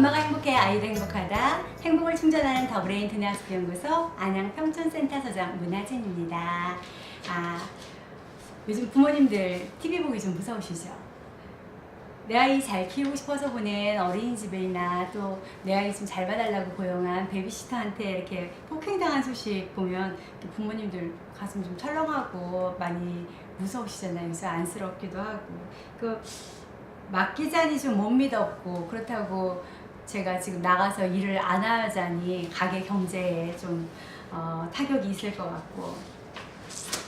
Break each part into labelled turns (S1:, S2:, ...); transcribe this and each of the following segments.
S1: 엄마가 행복해 아이도 행복하다. 행복을 충전하는 더 브레인 두뇌학습연구소 안양 평촌센터소장 문하진입니다. 요즘 부모님들 TV 보기 좀 무서우시죠? 내 아이 잘 키우고 싶어서 보낸 어린이집이나 또 내 아이 좀 잘 봐달라고 고용한 베비시터한테 이렇게 폭행당한 소식 보면 부모님들 가슴 좀 철렁하고 많이 무서우시잖아요. 그래서 안쓰럽기도 하고 맡기자니 좀 못 믿었고, 그렇다고 제가 지금 나가서 일을 안 하자니 가게 경제에 좀 타격이 있을 것 같고,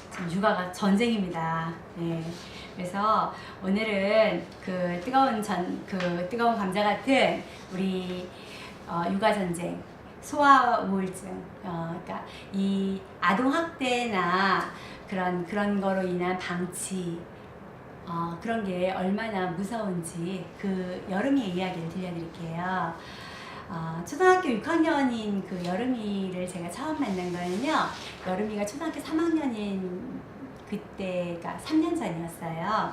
S1: 지금 육아가 전쟁입니다. 네. 그래서 오늘은 그 뜨거운 감자 같은 우리 육아 전쟁, 소아 우울증, 그러니까 이 아동 학대나 그런 거로 인한 방치, 그런 게 얼마나 무서운지 그 여름이의 이야기를 들려드릴게요. 초등학교 6학년인 그 여름이를 제가 처음 만난 거는요, 여름이가 초등학교 3학년인 그때가 3년 전이었어요.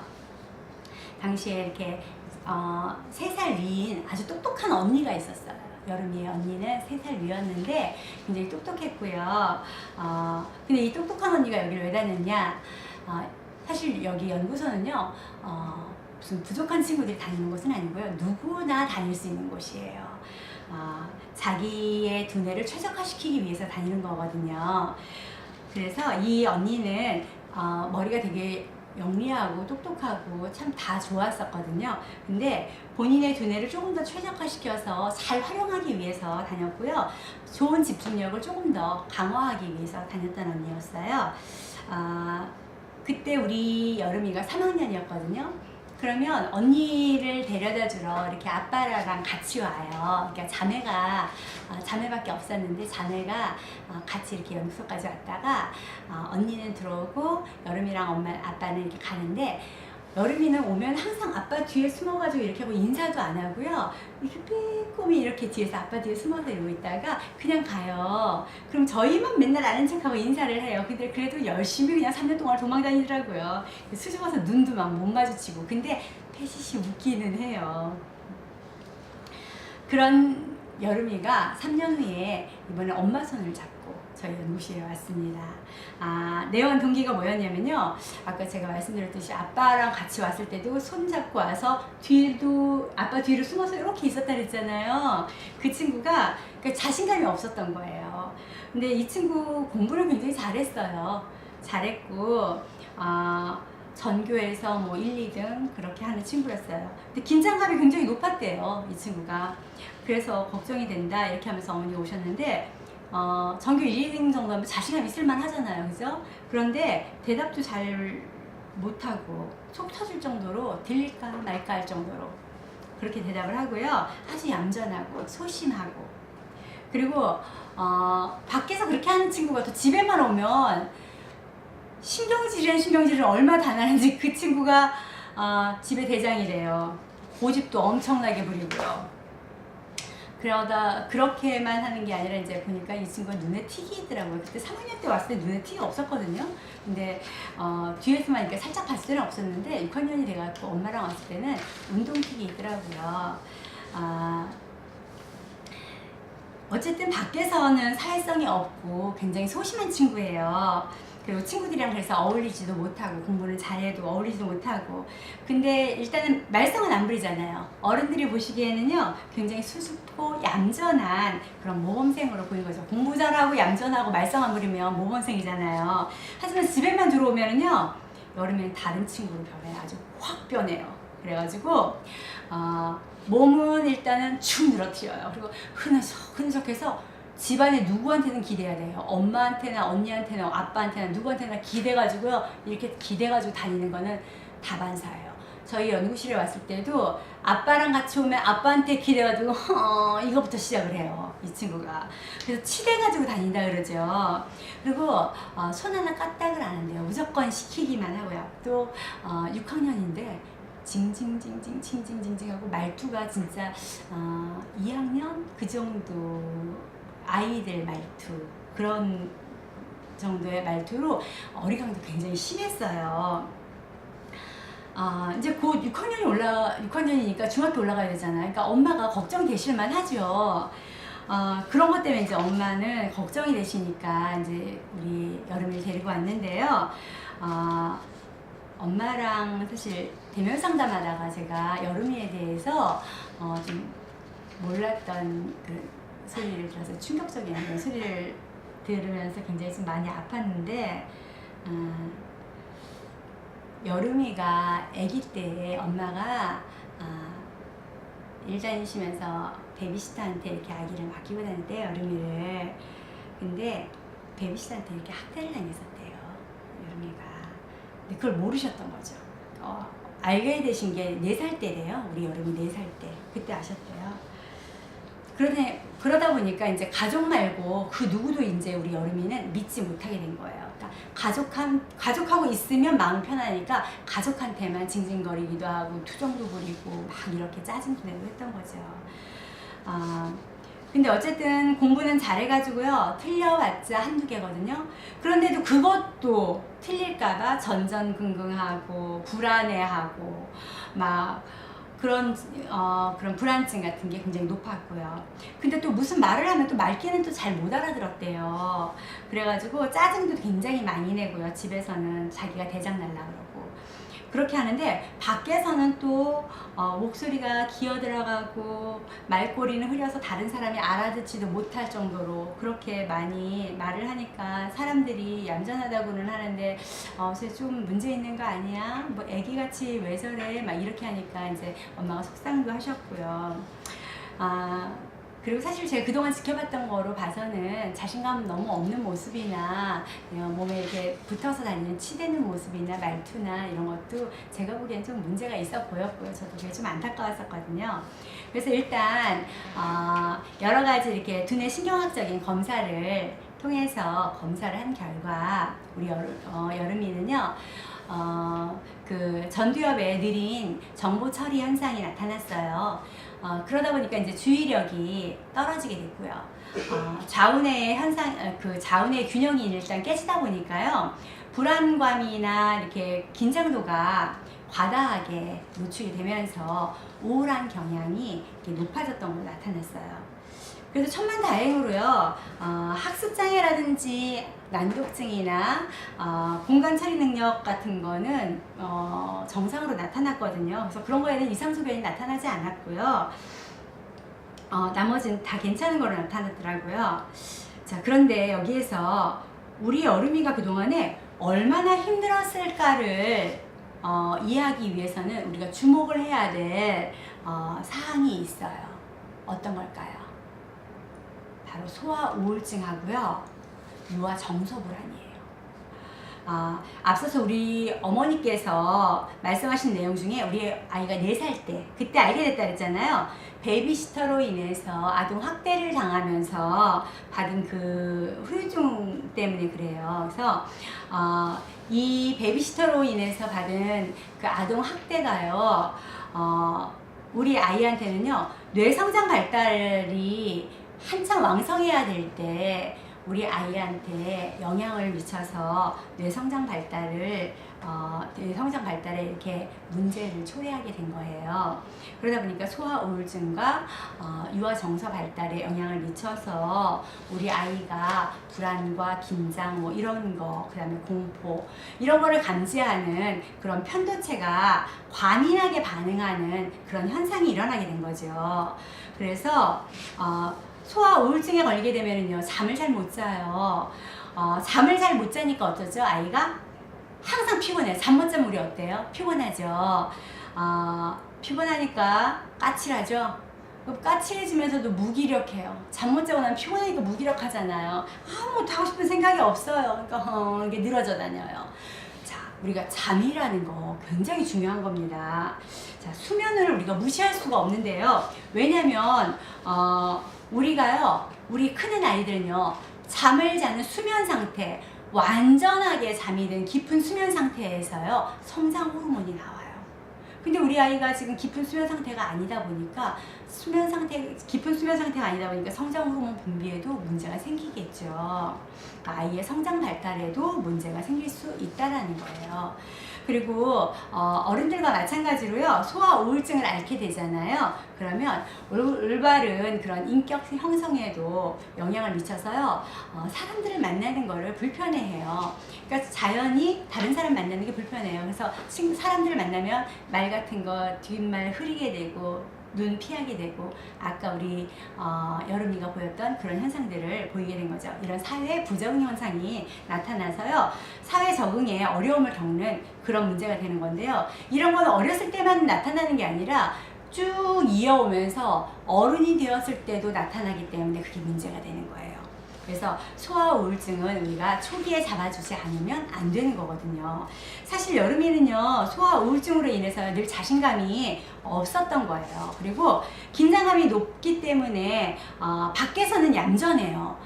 S1: 당시에 이렇게 3살 위인 아주 똑똑한 언니가 있었어요. 여름이의 언니는 3살 위였는데 굉장히 똑똑했고요. 근데 이 똑똑한 언니가 여기를 왜 다녔냐, 사실 여기 연구소는요, 무슨 부족한 친구들이 다니는 곳은 아니고요. 누구나 다닐 수 있는 곳이에요. 자기의 두뇌를 최적화시키기 위해서 다니는 거거든요. 그래서 이 언니는 머리가 되게 영리하고 똑똑하고 참 다 좋았었거든요. 근데 본인의 두뇌를 조금 더 최적화시켜서 잘 활용하기 위해서 다녔고요. 좋은 집중력을 조금 더 강화하기 위해서 다녔던 언니였어요. 그때 우리 여름이가 3학년이었거든요. 그러면 언니를 데려다 주러 이렇게 아빠랑 같이 와요. 그러니까 자매밖에 없었는데 자매가 같이 이렇게 연구소까지 왔다가 언니는 들어오고 여름이랑 아빠는 이렇게 가는데, 여름이는 오면 항상 아빠 뒤에 숨어가지고 이렇게 하고 인사도 안 하고요. 이렇게 빼꼼히 이렇게 뒤에서 아빠 뒤에 숨어서 이러고 있다가 그냥 가요. 그럼 저희만 맨날 아는 척하고 인사를 해요. 근데 그래도 열심히 그냥 3년 동안 도망 다니더라고요. 수줍어서 눈도 막 못 마주치고. 근데 패시시 웃기는 해요. 그런 여름이가 3년 후에 이번에 엄마 손을 잡고 저희 연구실에 왔습니다. 내원 동기가 뭐였냐면요, 아까 제가 말씀드렸듯이 아빠랑 같이 왔을 때도 손 잡고 와서 아빠 뒤로 숨어서 이렇게 있었다 그랬잖아요. 그 친구가 자신감이 없었던 거예요. 근데 이 친구 공부를 굉장히 잘했어요. 잘했고 전교에서 뭐 1, 2등 그렇게 하는 친구였어요. 근데 긴장감이 굉장히 높았대요, 이 친구가. 그래서 걱정이 된다 이렇게 하면서 어머니 오셨는데, 전교 1, 2등 정도면 자신감 있을만 하잖아요, 그죠? 그런데 대답도 잘 못하고 속 터질 정도로 들릴까 말까 할 정도로 그렇게 대답을 하고요. 아주 얌전하고 소심하고, 그리고 밖에서 그렇게 하는 친구가 또 집에만 오면 신경질을 얼마나 다 나는지. 그 친구가 집의 대장이래요. 고집도 엄청나게 부리고요. 그러다 그렇게만 하는 게 아니라 이제 보니까 이 친구가 눈에 틱이 있더라고요. 그때 3학년 때 왔을 때 눈에 틱이 없었거든요. 근데 뒤에서만 이렇게 살짝 봤을 때는 없었는데 6학년이 돼갖고 엄마랑 왔을 때는 운동 틱이 있더라고요. 어쨌든 밖에서는 사회성이 없고 굉장히 소심한 친구예요. 그리고 친구들이랑 그래서 어울리지도 못하고 공부는 잘해도 어울리지도 못하고. 근데 일단은 말썽은 안 부리잖아요. 어른들이 보시기에는요, 굉장히 수줍고 얌전한 그런 모범생으로 보이는 거죠. 공부 잘하고 얌전하고 말썽 안 부리면 모범생이잖아요. 하지만 집에만 들어오면은요, 여름엔 다른 친구로 변해요. 아주 확 변해요. 그래가지고 몸은 일단은 축 늘어뜨려요. 그리고 흐느적해서 집안에 누구한테는 기대야 돼요. 엄마한테나 언니한테나 아빠한테나 누구한테나 기대가지고요. 이렇게 기대가지고 다니는 거는 다반사예요. 저희 연구실에 왔을 때도 아빠랑 같이 오면 아빠한테 기대가지고 이거부터 시작을 해요, 이 친구가. 그래서 치대가지고 다닌다 그러죠. 그리고 손 하나 까딱을 안 한대요. 무조건 시키기만 하고요. 또 6학년인데 징징징징 하고 말투가 진짜 2학년 그 정도 아이들 말투, 그런 정도의 말투로 어리광도 굉장히 심했어요. 이제 곧 6학년이니까 중학교 올라가야 되잖아요. 그러니까 엄마가 걱정되실 만 하죠. 그런 것 때문에 이제 엄마는 걱정이 되시니까 이제 우리 여름이를 데리고 왔는데요. 엄마랑 사실 대면 상담하다가 제가 여름이에 대해서 좀 몰랐던 그 소리를 들어서 충격적인 그런 소리를 들으면서 굉장히 좀 많이 아팠는데, 여름이가 아기 때 엄마가 일 다니시면서 베비시터한테 이렇게 아기를 맡기고 다닐 때 여름이를, 근데 베비시터한테 이렇게 학대를 당했었대요, 여름이가. 근데 그걸 모르셨던 거죠. 알게 되신 게 4살 때래요. 우리 여름이 4살 때 그때 아셨대요. 그러다 보니까 이제 가족 말고 그 누구도 이제 우리 여름이는 믿지 못하게 된 거예요. 그러니까 가족하고 있으면 마음 편하니까 가족한테만 징징거리기도 하고 투정도 부리고 막 이렇게 짜증도 내고 했던 거죠. 근데 어쨌든 공부는 잘해가지고요, 틀려봤자 한두 개거든요. 그런데도 그것도 틀릴까봐 전전긍긍하고 불안해하고 막 그런 불안증 같은 게 굉장히 높았고요. 근데 또 무슨 말을 하면 또 말귀는 또 잘 못 알아들었대요. 그래가지고 짜증도 굉장히 많이 내고요. 집에서는 자기가 대장 날라 그러고 그렇게 하는데, 밖에서는 또 목소리가 기어 들어가고 말꼬리는 흐려서 다른 사람이 알아듣지도 못할 정도로 그렇게 많이 말을 하니까 사람들이 얌전하다고는 하는데 쟤 좀 문제 있는 거 아니야? 뭐 애기같이 왜 저래? 막 이렇게 하니까 이제 엄마가 속상도 하셨고요. 그리고 사실 제가 그동안 지켜봤던 거로 봐서는 자신감 너무 없는 모습이나 몸에 이렇게 붙어서 다니는 치대는 모습이나 말투나 이런 것도 제가 보기엔 좀 문제가 있어 보였고요. 저도 그게 좀 안타까웠었거든요. 그래서 일단 여러 가지 이렇게 두뇌 신경학적인 검사를 통해서 검사를 한 결과 우리 여름이는요, 그 전두엽에 느린 정보 처리 현상이 나타났어요. 그러다 보니까 이제 주의력이 떨어지게 됐고요. 좌우뇌의 좌우뇌의 균형이 일단 깨지다 보니까요, 불안감이나 이렇게 긴장도가 과다하게 노출이 되면서 우울한 경향이 이렇게 높아졌던 걸로 나타났어요. 그래서 천만다행으로요, 학습장애라든지 난독증이나 공간 처리 능력 같은 거는 정상으로 나타났거든요. 그래서 그런 거에는 이상 소견이 나타나지 않았고요. 나머지는 다 괜찮은 거로 나타났더라고요. 자, 그런데 여기에서 우리 여름이가 그동안에 얼마나 힘들었을까를 이해하기 위해서는 우리가 주목을 해야 될 사항이 있어요. 어떤 걸까요? 바로 소아 우울증하고요, 유아 정서 불안이에요. 앞서서 우리 어머니께서 말씀하신 내용 중에 우리 아이가 4살 때 그때 알게 됐다 그랬잖아요. 베이비시터로 인해서 아동 학대를 당하면서 받은 그 후유증 때문에 그래요. 그래서 이 베이비시터로 인해서 받은 그 아동 학대가요, 우리 아이한테는요, 뇌성장 발달이 한참 왕성해야 될 때 우리 아이한테 영향을 미쳐서 뇌성장 발달에 이렇게 문제를 초래하게 된 거예요. 그러다 보니까 소아 우울증과 유아 정서 발달에 영향을 미쳐서 우리 아이가 불안과 긴장 뭐 이런 거, 그다음에 공포 이런 거를 감지하는 그런 편도체가 과민하게 반응하는 그런 현상이 일어나게 된 거죠. 그래서 소아 우울증에 걸리게 되면은요, 잠을 잘 못 자요. 잠을 잘 못 자니까 어쩌죠? 아이가 항상 피곤해요. 잠 못 자면 우리 어때요? 피곤하죠. 피곤하니까 까칠하죠. 까칠해지면서도 무기력해요. 잠 못 자고 나면 피곤하니까 무기력하잖아요. 아무것도 하고 싶은 생각이 없어요. 그러니까 이게 늘어져 다녀요. 자, 우리가 잠이라는 거 굉장히 중요한 겁니다. 자, 수면을 우리가 무시할 수가 없는데요. 왜냐면 우리 크는 아이들은요, 잠을 자는 수면 상태, 완전하게 잠이 든 깊은 수면 상태에서요, 성장 호르몬이 나와요. 근데 우리 아이가 지금 깊은 수면 상태가 아니다 보니까 깊은 수면 상태가 아니다 보니까 성장 호르몬 분비에도 문제가 생기겠죠. 아이의 성장 발달에도 문제가 생길 수 있다라는 거예요. 그리고 어른들과 마찬가지로요, 소아 우울증을 앓게 되잖아요. 그러면 올바른 그런 인격 형성에도 영향을 미쳐서요, 사람들을 만나는 거를 불편해해요. 그러니까 자연히 다른 사람 만나는 게 불편해요. 그래서 사람들을 만나면 말 같은 거 뒷말 흐리게 되고 눈 피하게 되고, 아까 우리 여름이가 보였던 그런 현상들을 보이게 된 거죠. 이런 사회 부적응 현상이 나타나서요, 사회 적응에 어려움을 겪는 그런 문제가 되는 건데요. 이런 건 어렸을 때만 나타나는 게 아니라 쭉 이어오면서 어른이 되었을 때도 나타나기 때문에 그게 문제가 되는 거예요. 그래서 소아 우울증은 우리가 초기에 잡아주지 않으면 안 되는 거거든요. 사실 여름이는요, 소아 우울증으로 인해서 늘 자신감이 없었던 거예요. 그리고 긴장감이 높기 때문에 밖에서는 얌전해요.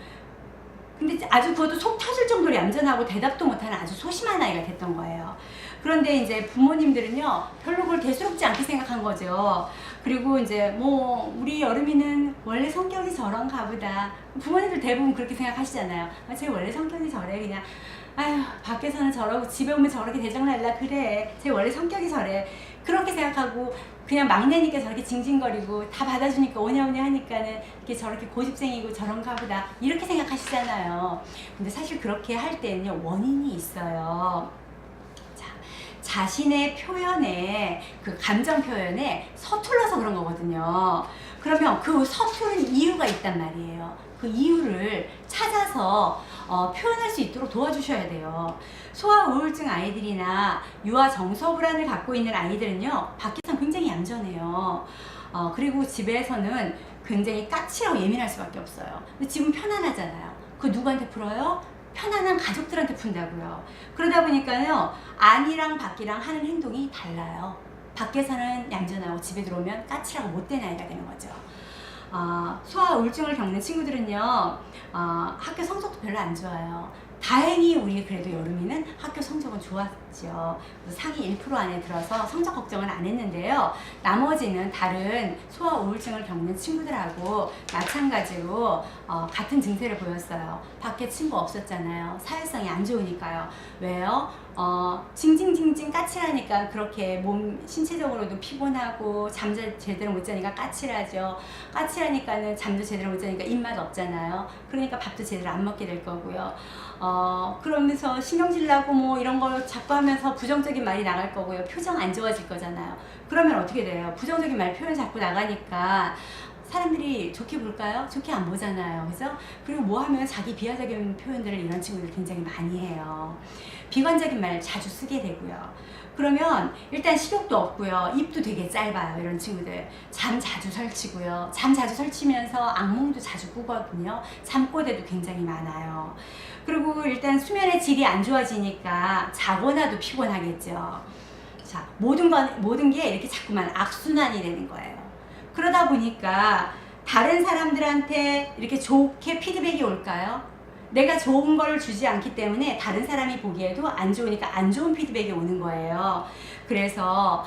S1: 근데 아주 그것도 속 터질 정도로 얌전하고 대답도 못하는 아주 소심한 아이가 됐던 거예요. 그런데 이제 부모님들은요, 별로 그걸 대수롭지 않게 생각한 거죠. 그리고 이제 뭐 우리 여름이는 원래 성격이 저런가 보다. 부모님들 대부분 그렇게 생각하시잖아요. 쟤 원래 성격이 저래. 그냥 아휴, 밖에서는 저러고 집에 오면 저렇게 대장날라. 그래, 쟤 원래 성격이 저래. 그렇게 생각하고 그냥 막내니까 저렇게 징징거리고 다 받아주니까 오냐오냐 하니까는 이렇게 저렇게 고집쟁이고 저런가 보다, 이렇게 생각하시잖아요. 근데 사실 그렇게 할 때는요, 원인이 있어요. 자신의 표현에, 그 감정 표현에 서툴러서 그런 거거든요. 그러면 그 서투른 이유가 있단 말이에요. 그 이유를 찾아서 표현할 수 있도록 도와주셔야 돼요. 소아 우울증 아이들이나 유아 정서 불안을 갖고 있는 아이들은요, 밖에서는 굉장히 얌전해요. 그리고 집에서는 굉장히 까칠하고 예민할 수밖에 없어요. 근데 집은 편안하잖아요. 그거 누구한테 풀어요? 편안한 가족들한테 푼다고요. 그러다 보니까요, 안이랑 밖이랑 하는 행동이 달라요. 밖에서는 얌전하고 집에 들어오면 까칠하고 못된 아이가 되는 거죠. 소아 우울증을 겪는 친구들은요, 학교 성적도 별로 안 좋아요. 다행히 우리 그래도 여름이는 학교 성적은 좋았죠. 상위 1% 안에 들어서 성적 걱정은 안 했는데요. 나머지는 다른 소아 우울증을 겪는 친구들하고 마찬가지로 같은 증세를 보였어요. 밖에 친구 없었잖아요. 사회성이 안 좋으니까요. 왜요? 징징징징 까칠하니까 그렇게 신체적으로도 피곤하고 잠도 제대로 못 자니까 까칠하죠. 까칠하니까는 잠도 제대로 못 자니까 입맛 없잖아요. 그러니까 밥도 제대로 안 먹게 될 거고요. 그러면서 신경질 나고 뭐 이런 거 자꾸 하면서 부정적인 말이 나갈 거고요. 표정 안 좋아질 거잖아요. 그러면 어떻게 돼요? 부정적인 말 표현 자꾸 나가니까 사람들이 좋게 볼까요? 좋게 안 보잖아요. 그죠? 그리고 뭐 하면 자기 비하적인 표현들을 이런 친구들 굉장히 많이 해요. 비관적인 말 자주 쓰게 되고요. 그러면 일단 식욕도 없고요. 입도 되게 짧아요. 이런 친구들. 잠 자주 설치고요. 잠 자주 설치면서 악몽도 자주 꾸거든요. 잠꼬대도 굉장히 많아요. 그리고 일단 수면의 질이 안 좋아지니까 자거나도 피곤하겠죠. 자, 모든 게 이렇게 자꾸만 악순환이 되는 거예요. 그러다 보니까 다른 사람들한테 이렇게 좋게 피드백이 올까요? 내가 좋은 걸 주지 않기 때문에 다른 사람이 보기에도 안 좋으니까 안 좋은 피드백이 오는 거예요. 그래서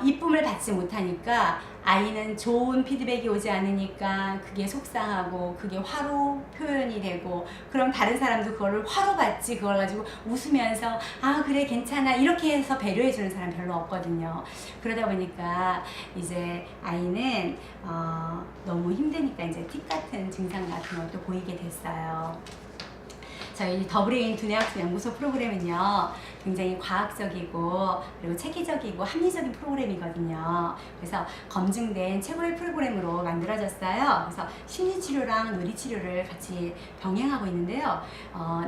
S1: 이쁨을 받지 못하니까 아이는 좋은 피드백이 오지 않으니까 그게 속상하고 그게 화로 표현이 되고, 그럼 다른 사람도 그거를 화로 받지, 그걸 가지고 웃으면서 아 그래 괜찮아 이렇게 해서 배려해 주는 사람 별로 없거든요. 그러다 보니까 이제 아이는 너무 힘드니까 이제 틱 같은 증상 같은 것도 보이게 됐어요. 저희 더브레인 두뇌학습 연구소 프로그램은요, 굉장히 과학적이고 그리고 체계적이고 합리적인 프로그램이거든요. 그래서 검증된 최고의 프로그램으로 만들어졌어요. 그래서 심리치료랑 놀이치료를 같이 병행하고 있는데요.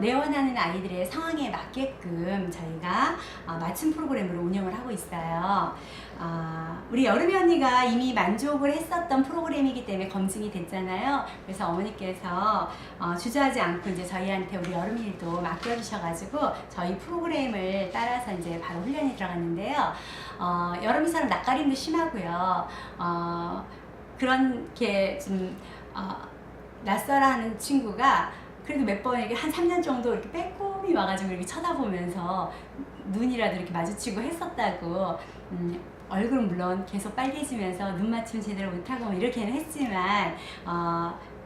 S1: 내원하는 아이들의 상황에 맞게끔 저희가 맞춤 프로그램으로 운영을 하고 있어요. 우리 여름이 언니가 이미 만족을 했었던 프로그램이기 때문에 검증이 됐잖아요. 그래서 어머니께서 주저하지 않고 이제 저희한테 우리 여름이도 맡겨주셔가지고 저희 프로그램을 따라서 이제 바로 훈련이 들어갔는데요. 여름이처럼 낯가림도 심하고요. 그렇게 좀 낯설어하는 친구가 그래도 몇 번 이렇게 한 3년 정도 이렇게 빼꼼히 와가지고 이렇게 쳐다보면서 눈이라도 이렇게 마주치고 했었다고. 얼굴은 물론 계속 빨개지면서 눈 맞춤 제대로 못하고 이렇게는 했지만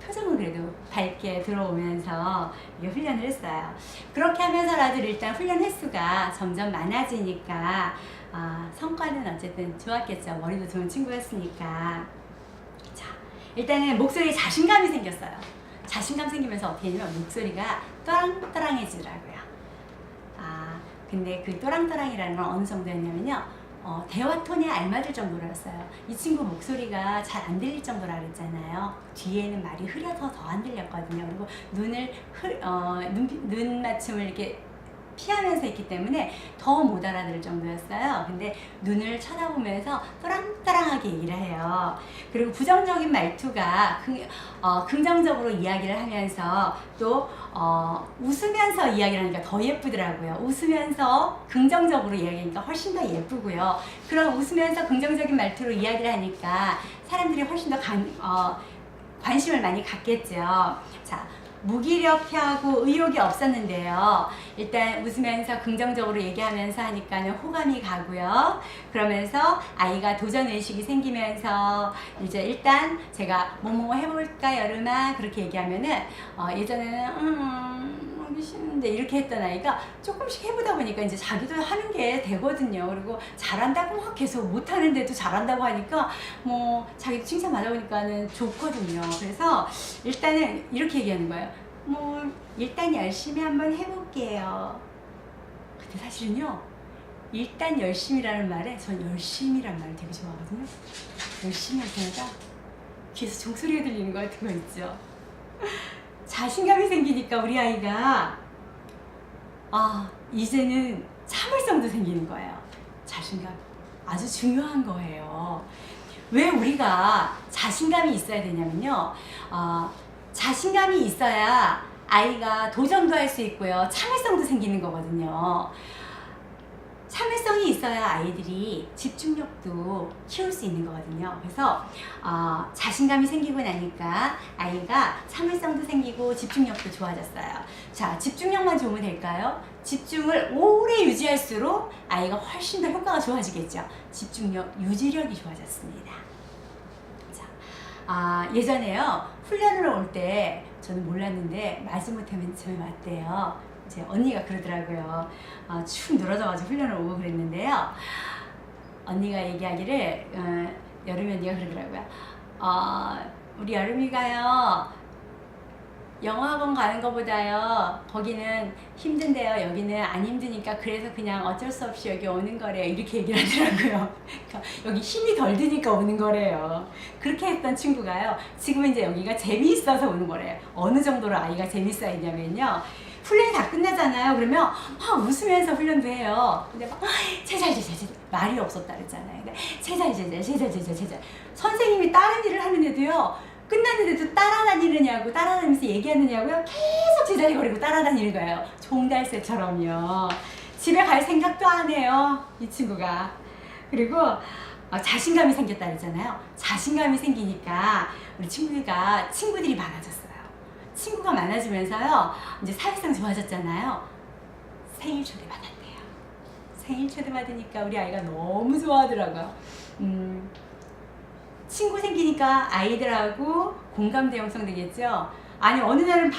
S1: 표정은 그래도 밝게 들어오면서 이게 훈련을 했어요. 그렇게 하면서라도 일단 훈련 횟수가 점점 많아지니까 성과는 어쨌든 좋았겠죠. 머리도 좋은 친구였으니까. 자, 일단은 목소리에 자신감이 생겼어요. 자신감 생기면서 어떻게 되냐면 목소리가 또랑또랑해지더라고요. 근데 그 또랑또랑이라는 건 어느 정도였냐면요. 대화 톤에 알맞을 정도로였어요. 이 친구 목소리가 잘 안 들릴 정도라 그랬잖아요. 뒤에는 말이 흐려서 더 안 들렸거든요. 그리고 눈 맞춤을 이렇게 피하면서 있기 때문에 더 못 알아들을 정도였어요. 근데 눈을 쳐다보면서 또랑또랑하게 얘기를 해요. 그리고 부정적인 말투가 긍정적으로 이야기를 하면서 또 웃으면서 이야기를 하니까 더 예쁘더라고요. 웃으면서 긍정적으로 이야기하니까 훨씬 더 예쁘고요. 그런 웃으면서 긍정적인 말투로 이야기를 하니까 사람들이 훨씬 더 관심을 많이 갖겠죠. 자, 무기력하고 의욕이 없었는데요. 일단 웃으면서 긍정적으로 얘기하면서 하니까는 호감이 가고요. 그러면서 아이가 도전의식이 생기면서 이제 일단 제가 뭐뭐 해볼까 여름아 그렇게 얘기하면은 예전에는 하기 싫은데 이렇게 했던 아이가 조금씩 해보다 보니까 이제 자기도 하는 게 되거든요. 그리고 잘한다고 막 계속 못하는데도 잘한다고 하니까 뭐 자기도 칭찬 받아보니까는 좋거든요. 그래서 일단은 이렇게 얘기하는 거예요. 뭐 일단 열심히 한번 해볼게요. 근데 사실은요, 일단 열심히라는 말에 전 열심히라는 말을 되게 좋아하거든요. 열심히 할 때마다 귀에서 종소리가 들리는 거 같은 거 있죠. 자신감이 생기니까 우리 아이가 이제는 참을성도 생기는 거예요. 자신감 아주 중요한 거예요. 왜 우리가 자신감이 있어야 되냐면요. 자신감이 있어야 아이가 도전도 할 수 있고요. 참을성도 생기는 거거든요. 참을성이 있어야 아이들이 집중력도 키울 수 있는 거거든요. 그래서 자신감이 생기고 나니까 아이가 참을성도 생기고 집중력도 좋아졌어요. 자, 집중력만 좋으면 될까요? 집중을 오래 유지할수록 아이가 훨씬 더 효과가 좋아지겠죠. 집중력, 유지력이 좋아졌습니다. 자, 예전에요, 훈련을 올 때 저는 몰랐는데 마지못해 맨 처음에 왔대요. 제 언니가 그러더라고요. 축 늘어져가지고 훈련을 오고 그랬는데요. 언니가 얘기하기를 여름이 언니가 그러더라고요. 우리 여름이가요, 영어학원 가는 것보다요 거기는 힘든데요, 여기는 안 힘드니까 그래서 그냥 어쩔 수 없이 여기 오는 거래요. 이렇게 얘기를 하더라고요. 그러니까 여기 힘이 덜 드니까 오는 거래요. 그렇게 했던 친구가요, 지금 이제 여기가 재미있어서 오는 거래요. 어느 정도로 아이가 재밌어야 했냐면요, 훈련이 다 끝나잖아요. 그러면 막 웃으면서 훈련도 해요. 근데 막 제잘 말이 없었다 그랬잖아요. 근데 제잘 선생님이 다른 일을 하는데도요, 끝났는데도 따라다니면서 얘기하느냐고요? 계속 제자리거리고 따라다니는 거예요. 종달새처럼요. 집에 갈 생각도 안 해요, 이 친구가. 그리고 자신감이 생겼다 그랬잖아요. 자신감이 생기니까 우리 친구가 친구들이 많아졌어요. 친구가 많아지면서요, 이제 사회성 좋아졌잖아요. 생일 초대 받았대요. 생일 초대 받으니까 우리 아이가 너무 좋아하더라고요. 친구 생기니까 아이들하고 공감대 형성되겠죠. 아니, 어느 날은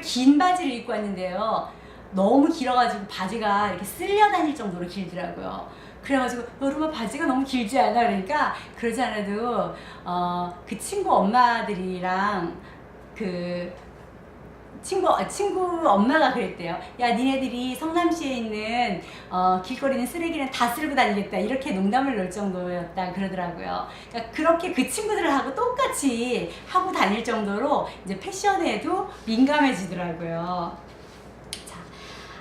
S1: 긴 바지를 입고 왔는데요, 너무 길어가지고 바지가 이렇게 쓸려 다닐 정도로 길더라고요. 그래가지고 여름아 바지가 너무 길지 않아? 그러니까 그러지 않아도 그 친구 엄마들이랑 친구 엄마가 그랬대요. 야, 니네들이 성남시에 있는 길거리는 쓰레기는 다 쓸고 다니겠다, 이렇게 농담을 넣을 정도였다 그러더라고요. 그러니까 그렇게 그 친구들하고 똑같이 하고 다닐 정도로 이제 패션에도 민감해지더라고요. 자,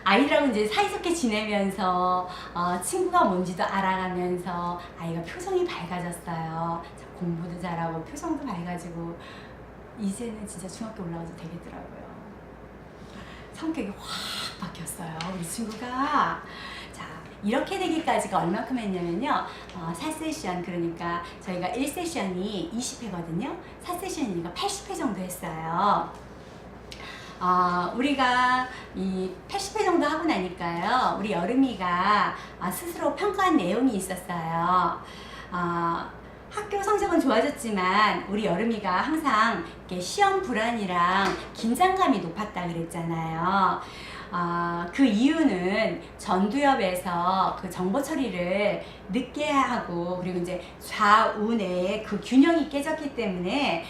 S1: 아이들하고 이제 사이좋게 지내면서 친구가 뭔지도 알아가면서 아이가 표정이 밝아졌어요. 자, 공부도 잘하고 표정도 밝아지고 이제는 진짜 중학교 올라가서 되겠더라고요. 성격이 확 바뀌었어요, 우리 친구가. 자, 이렇게 되기까지가 얼마큼 했냐면요, 4세션, 그러니까 저희가 1세션이 20회거든요. 4세션이니까 80회 정도 했어요. 우리가 이 80회 정도 하고 나니까요, 우리 여름이가 스스로 평가한 내용이 있었어요. 학교 성적은 좋아졌지만 우리 여름이가 항상 이렇게 시험 불안이랑 긴장감이 높았다 그랬잖아요. 그 이유는 전두엽에서 그 정보 처리를 늦게 하고 그리고 이제 좌우내의 그 균형이 깨졌기 때문에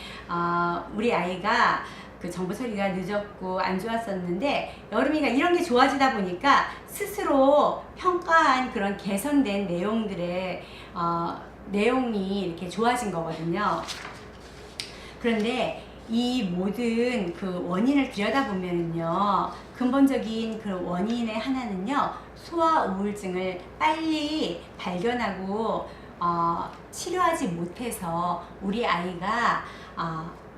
S1: 우리 아이가 그 정보 처리가 늦었고 안 좋았었는데 여름이가 이런 게 좋아지다 보니까 스스로 평가한 그런 개선된 내용들의 내용이 이렇게 좋아진 거거든요. 그런데 이 모든 그 원인을 들여다보면요, 근본적인 그 원인의 하나는요, 소아 우울증을 빨리 발견하고 치료하지 못해서 우리 아이가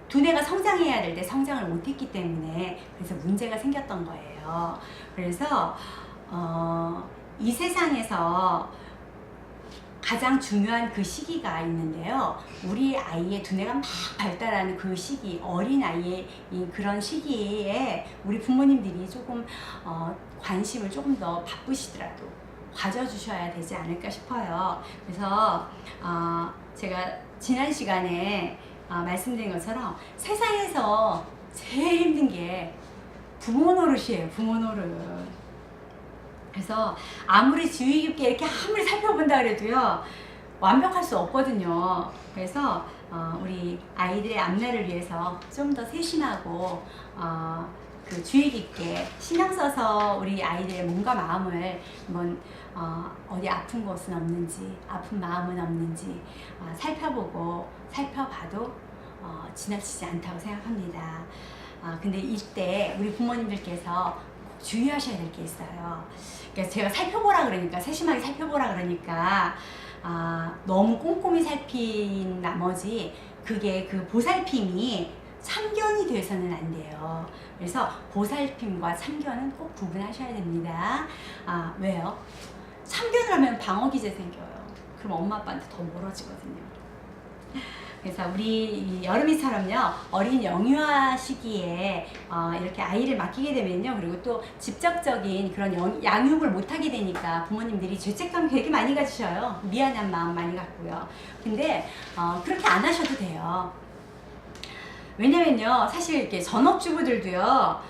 S1: 두뇌가 성장해야 될 때 성장을 못했기 때문에 그래서 문제가 생겼던 거예요. 그래서 이 세상에서 가장 중요한 그 시기가 있는데요. 우리 아이의 두뇌가 막 발달하는 그 시기, 어린 아이의 그런 시기에 우리 부모님들이 조금 관심을 조금 더 바쁘시더라도 가져주셔야 되지 않을까 싶어요. 그래서 제가 지난 시간에 말씀드린 것처럼 세상에서 제일 힘든 게 부모 노릇이에요. 부모 노릇. 그래서 아무리 주의 깊게 이렇게 아무리 살펴본다 그래도요, 완벽할 수 없거든요. 그래서 우리 아이들의 앞날을 위해서 좀 더 세심하고 그 주의 깊게 신경 써서 우리 아이들의 몸과 마음을 한번 어디 아픈 곳은 없는지, 아픈 마음은 없는지 살펴봐도 지나치지 않다고 생각합니다. 근데 이때 우리 부모님들께서 꼭 주의하셔야 될 게 있어요. 그러니까 제가 살펴보라 그러니까, 세심하게 살펴보라 그러니까 너무 꼼꼼히 살핀 나머지 그게 그 보살핌이 참견이 돼서는 안 돼요. 그래서 보살핌과 참견은 꼭 구분하셔야 됩니다. 왜요? 참견을 하면 방어기제 생겨요. 그럼 엄마 아빠한테 더 멀어지거든요. 그래서 우리 여름이처럼요, 어린 영유아 시기에 이렇게 아이를 맡기게 되면요, 그리고 또 직접적인 그런 양육을 못하게 되니까 부모님들이 죄책감 되게 많이 가지셔요. 미안한 마음 많이 갖고요. 근데 그렇게 안 하셔도 돼요. 왜냐면요, 사실 이렇게 전업주부들도요,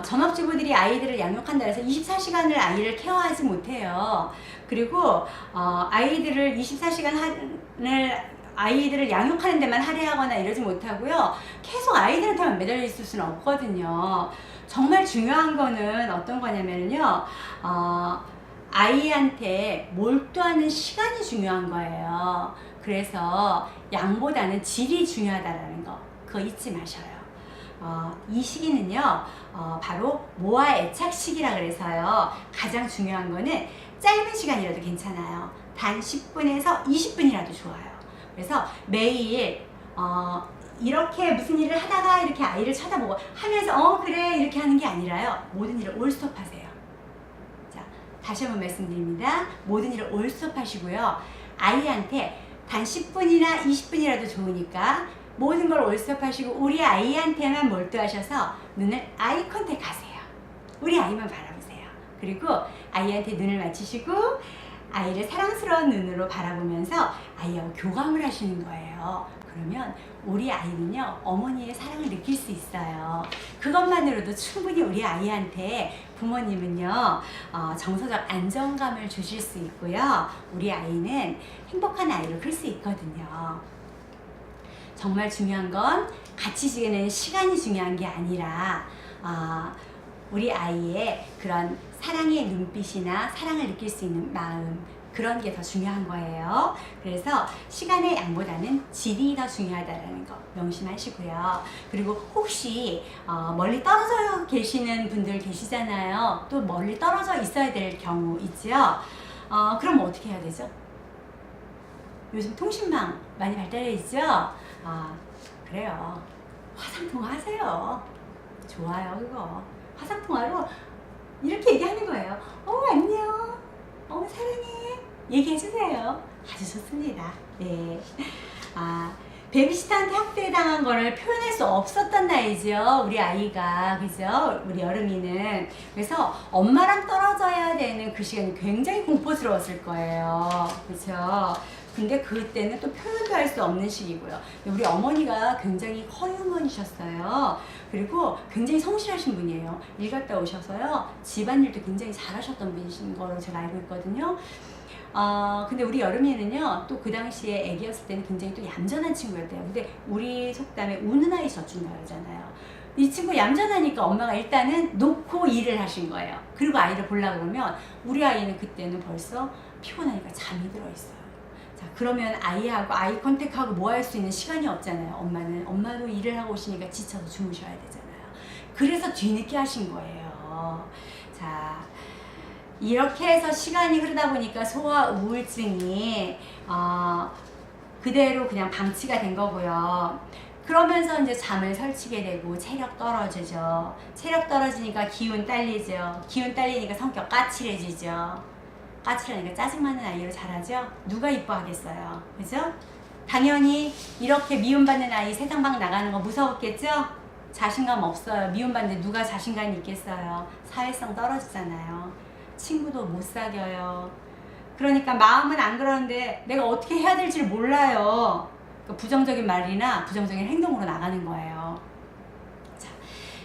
S1: 전업주부들이 아이들을 양육한다 해서 24시간을 아이를 케어하지 못해요. 그리고 아이들을 24시간을 아이들을 양육하는 데만 할애하거나 이러지 못하고요, 계속 아이들한테만 매달려 있을 수는 없거든요. 정말 중요한 거는 어떤 거냐면요, 아이한테 몰두하는 시간이 중요한 거예요. 그래서 양보다는 질이 중요하다라는 거, 그거 잊지 마셔요. 이 시기는요, 바로 모아 애착 시기라 그래서요, 가장 중요한 거는 짧은 시간이라도 괜찮아요. 단 10분에서 20분이라도 좋아요. 그래서 매일 이렇게 무슨 일을 하다가 이렇게 아이를 쳐다보고 하면서 그래 이렇게 하는 게 아니라요, 모든 일을 올스톱 하세요. 자, 다시 한번 말씀드립니다. 모든 일을 올스톱 하시고요, 아이한테 단 10분이나 20분이라도 좋으니까 모든 걸 올스톱 하시고 우리 아이한테만 몰두하셔서 눈을 아이 컨택 하세요. 우리 아이만 바라보세요. 그리고 아이한테 눈을 맞추시고 아이를 사랑스러운 눈으로 바라보면서 아이하고 교감을 하시는 거예요. 그러면 우리 아이는요, 어머니의 사랑을 느낄 수 있어요. 그것만으로도 충분히 우리 아이한테 부모님은요, 정서적 안정감을 주실 수 있고요, 우리 아이는 행복한 아이로 클 수 있거든요. 정말 중요한 건 같이 지내는 시간이 중요한 게 아니라 우리 아이의 그런 사랑의 눈빛이나 사랑을 느낄 수 있는 마음, 그런 게 더 중요한 거예요. 그래서 시간의 양보다는 질이 더 중요하다는 거 명심하시고요. 그리고 혹시 멀리 떨어져 계시는 분들 계시잖아요. 또 멀리 떨어져 있어야 될 경우 있죠. 그럼 어떻게 해야 되죠? 요즘 통신망 많이 발달해 있죠? 그래요. 화상통화 하세요. 좋아요, 그거. 화상통화로 이렇게 얘기하는 거예요. 안녕. 사랑해. 얘기해주세요. 아주 좋습니다. 네. 베이비시터한테 학대당한 거를 표현할 수 없었던 나이죠, 우리 아이가. 그죠? 우리 여름이는. 그래서 엄마랑 떨어져야 되는 그 시간이 굉장히 공포스러웠을 거예요. 그죠? 근데 그때는 또 표현도 할 수 없는 시기고요. 우리 어머니가 굉장히 허유머니셨어요. 그리고 굉장히 성실하신 분이에요. 일 갔다 오셔서요. 집안일도 굉장히 잘하셨던 분이신 걸로 제가 알고 있거든요. 근데 우리 여름이는요, 또 그 당시에 애기였을 때는 굉장히 또 얌전한 친구였대요. 근데 우리 속담에 우는 아이 젖준다 그러잖아요. 이 친구 얌전하니까 엄마가 일단은 놓고 일을 하신 거예요. 그리고 아이를 보려고 그러면 우리 아이는 그때는 벌써 피곤하니까 잠이 들어 있어요. 자, 그러면 아이하고 아이 컨택하고 뭐 할 수 있는 시간이 없잖아요. 엄마도 일을 하고 오시니까 지쳐서 주무셔야 되잖아요. 그래서 뒤늦게 하신 거예요. 자, 이렇게 해서 시간이 흐르다 보니까 소아 우울증이 그대로 그냥 방치가 된 거고요. 그러면서 이제 잠을 설치게 되고 체력 떨어지죠. 체력 떨어지니까 기운 딸리죠. 기운 딸리니까 성격 까칠해지죠. 까칠하니까 짜증나는 아이로 자라죠. 누가 이뻐하겠어요. 그죠? 당연히 이렇게 미움받는 아이 세상 밖 나가는 거 무서웠겠죠? 자신감 없어요. 미움받는데 누가 자신감이 있겠어요. 사회성 떨어지잖아요. 친구도 못 사귀어요. 그러니까 마음은 안 그러는데 내가 어떻게 해야 될지 몰라요. 그러니까 부정적인 말이나 부정적인 행동으로 나가는 거예요. 자,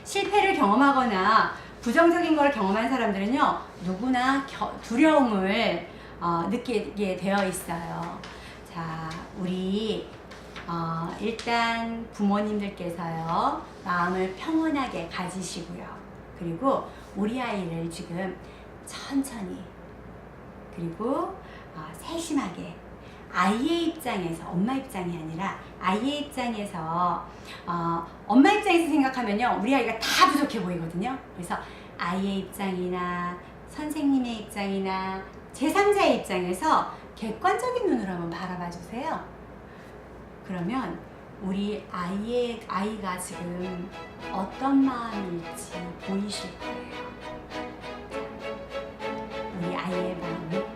S1: 실패를 경험하거나 부정적인 걸 경험한 사람들은요, 누구나 두려움을 느끼게 되어 있어요. 자, 우리 일단 부모님들께서요, 마음을 평온하게 가지시고요. 그리고 우리 아이를 지금 천천히, 그리고 세심하게, 아이의 입장에서, 엄마 입장이 아니라 아이의 입장에서, 엄마 입장에서 생각하면요, 우리 아이가 다 부족해 보이거든요. 그래서 아이의 입장이나 선생님의 입장이나 제3자의 입장에서 객관적인 눈으로 한번 바라봐 주세요. 그러면 우리 아이가 지금 어떤 마음일지 보이실 거예요. 우리 아이의 마음을